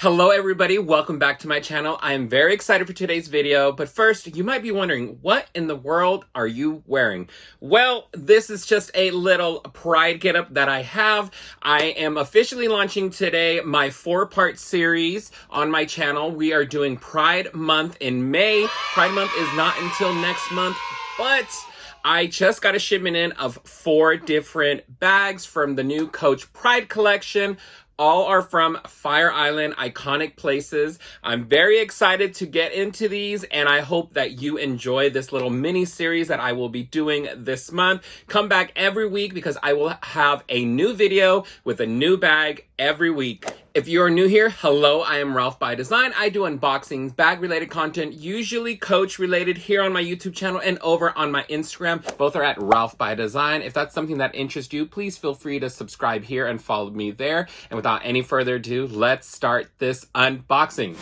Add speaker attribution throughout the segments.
Speaker 1: Hello everybody, welcome back to my channel. I am very excited for today's video, but first, you might be wondering, what in the world are you wearing? Well, this is just a little pride getup that I have. I am officially launching today my 4-part series on my channel. We are doing Pride Month in May. Pride Month is not until next month, but I just got a shipment in of 4 different bags from the new Coach Pride collection. All are from Fire Island iconic places. I'm very excited to get into these, and I hope that you enjoy this little mini series that I will be doing this month. Come back every week because I will have a new video with a new bag every week. If you are new here, hello, I am Ralph by Design. I do unboxings, bag-related content, usually Coach-related here on my YouTube channel and over on my Instagram. Both are at Ralph by Design. If that's something that interests you, please feel free to subscribe here and follow me there. And without any further ado, let's start this unboxing.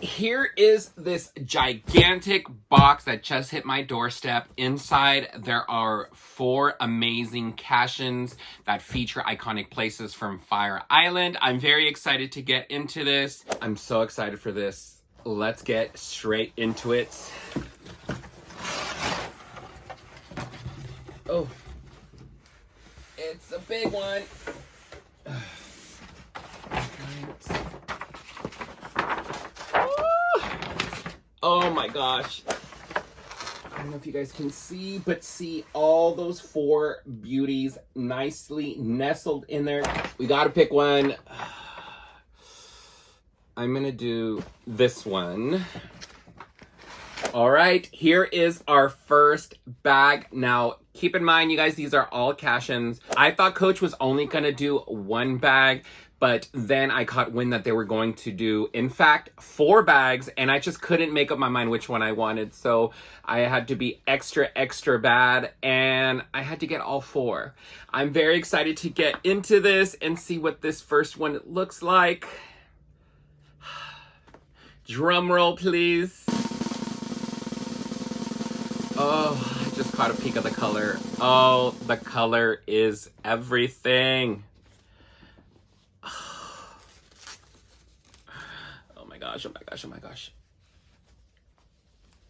Speaker 1: Here is this gigantic box that just hit my doorstep. Inside, there are 4 amazing Cashins that feature iconic places from Fire Island. I'm very excited to get into this. I'm so excited for this. Let's get straight into it. Oh, it's a big one. Oh my gosh. I don't know if you guys can see, but see all those 4 beauties nicely nestled in there. We gotta pick one. I'm gonna do this one. All right, here is our first bag. Now, keep in mind, you guys, these are all Cashins. I thought Coach was only gonna do 1 bag, but then I caught wind that they were going to do, in fact, 4 bags, and I just couldn't make up my mind which one I wanted. So I had to be extra bad, and I had to get all 4. I'm very excited to get into this and see what this first one looks like. Drum roll, please. Oh, I just caught a peek of the color. Oh, the color is everything. Oh my gosh, oh my gosh, oh my gosh.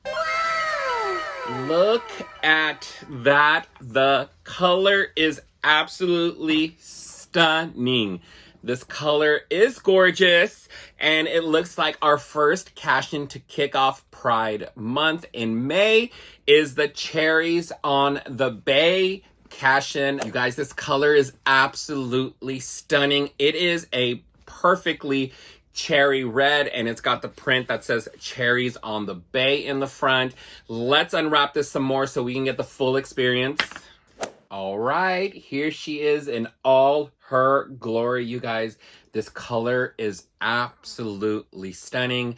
Speaker 1: Wow. Look at that. The color is absolutely stunning. This color is gorgeous, and it looks like our first Cashin to kick off Pride Month in May is the Cherries on the Bay Cashin. You guys, this color is absolutely stunning. It is a perfectly cherry red, and it's got the print that says Cherries on the Bay in the front. Let's unwrap this some more so we can get the full experience. All right, here she is in all her glory, you guys. This color is absolutely stunning.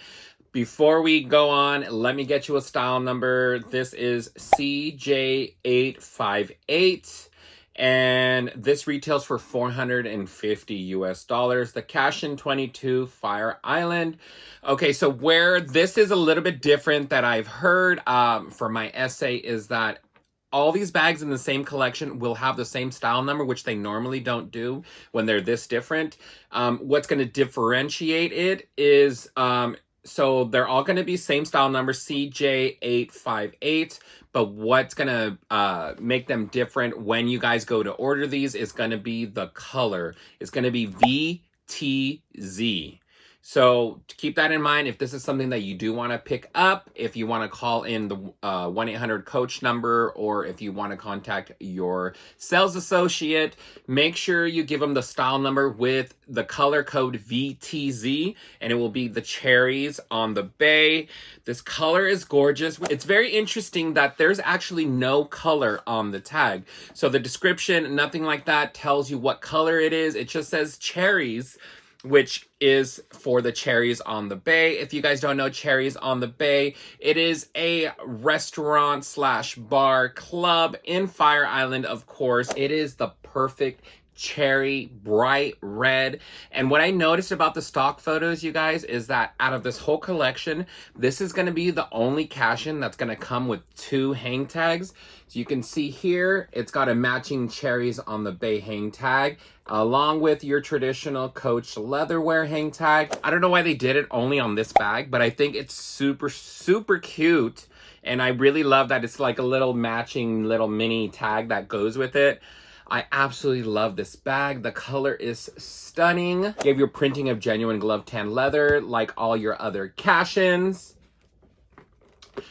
Speaker 1: Before we go on, let me get you a style number. This is CJ858, and this retails for $450 US. The Cashin 22 Fire Island. Okay, so where this is a little bit different that I've heard for my essay is that all these bags in the same collection will have the same style number, which they normally don't do when they're this different. What's going to differentiate it is, so they're all going to be same style number, CJ858, but what's going to make them different when you guys go to order these is going to be the color. It's going to be VTZ. So to keep that in mind, if this is something that you do want to pick up, if you want to call in the 1-800-COACH number, or if you want to contact your sales associate, make sure you give them the style number with the color code VTZ, and it will be the Cherries on the Bay. This color is gorgeous. It's very interesting that there's actually no color on the tag. So the description, nothing like that tells you what color it is. It just says Cherries, which is for the Cherries on the Bay. If you guys don't know Cherries on the Bay, it is a restaurant slash bar club in Fire Island, of course. It is the perfect cherry, bright red. And what I noticed about the stock photos, you guys, is that out of this whole collection, this is going to be the only Cashin that's going to come with 2 hang tags. So you can see here, it's got a matching cherries on the bay hang tag, along with your traditional Coach leatherware hang tag. I don't know why they did it only on this bag, but I think it's super, super cute. And I really love that it's like a little matching little mini tag that goes with it. I absolutely love this bag. The color is stunning. Give your printing of genuine glove tan leather like all your other Cashins.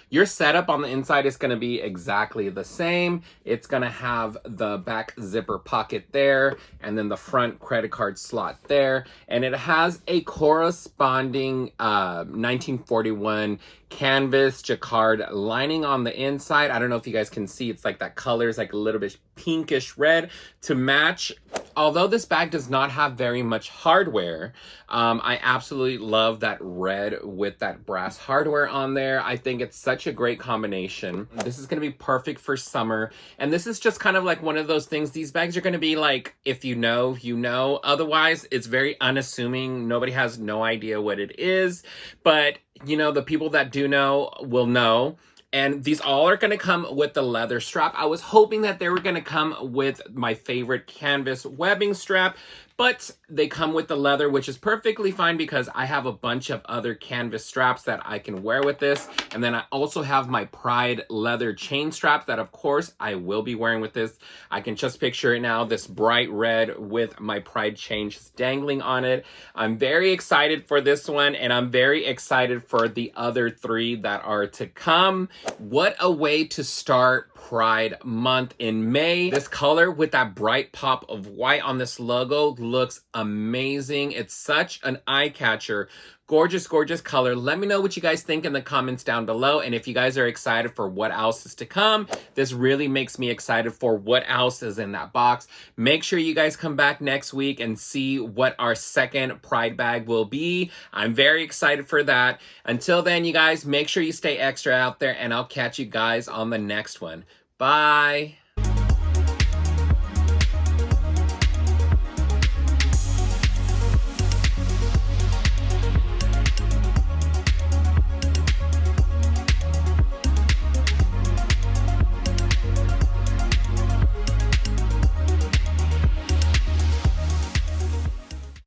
Speaker 1: Your setup on the inside is going to be exactly the same. It's going to have the back zipper pocket there, and then the front credit card slot there. And it has a corresponding 1941 canvas jacquard lining on the inside. I don't know if you guys can see, it's like that color is like a little bit pinkish red to match. Although this bag does not have very much hardware, I absolutely love that red with that brass hardware on there. I think it's such a great combination. This is going to be perfect for summer. And this is just kind of like one of those things. These bags are going to be like, if you know, you know. Otherwise, it's very unassuming. Nobody has no idea what it is. But, you know, the people that do know will know. And these all are going to come with the leather strap. I was hoping that they were going to come with my favorite canvas webbing strap, but they come with the leather, which is perfectly fine because I have a bunch of other canvas straps that I can wear with this. And then I also have my Pride leather chain strap that, of course, I will be wearing with this. I can just picture it now, this bright red with my Pride chain just dangling on it. I'm very excited for this one, and I'm very excited for the other 3 that are to come. What a way to start Pride month in May. This color with that bright pop of white on this logo looks amazing. It's such an eye catcher. Gorgeous, gorgeous color. Let me know what you guys think in the comments down below. And if you guys are excited for what else is to come, this really makes me excited for what else is in that box. Make sure you guys come back next week and see what our second Pride bag will be. I'm very excited for that. Until then, you guys, make sure you stay extra out there, and I'll catch you guys on the next one. Bye.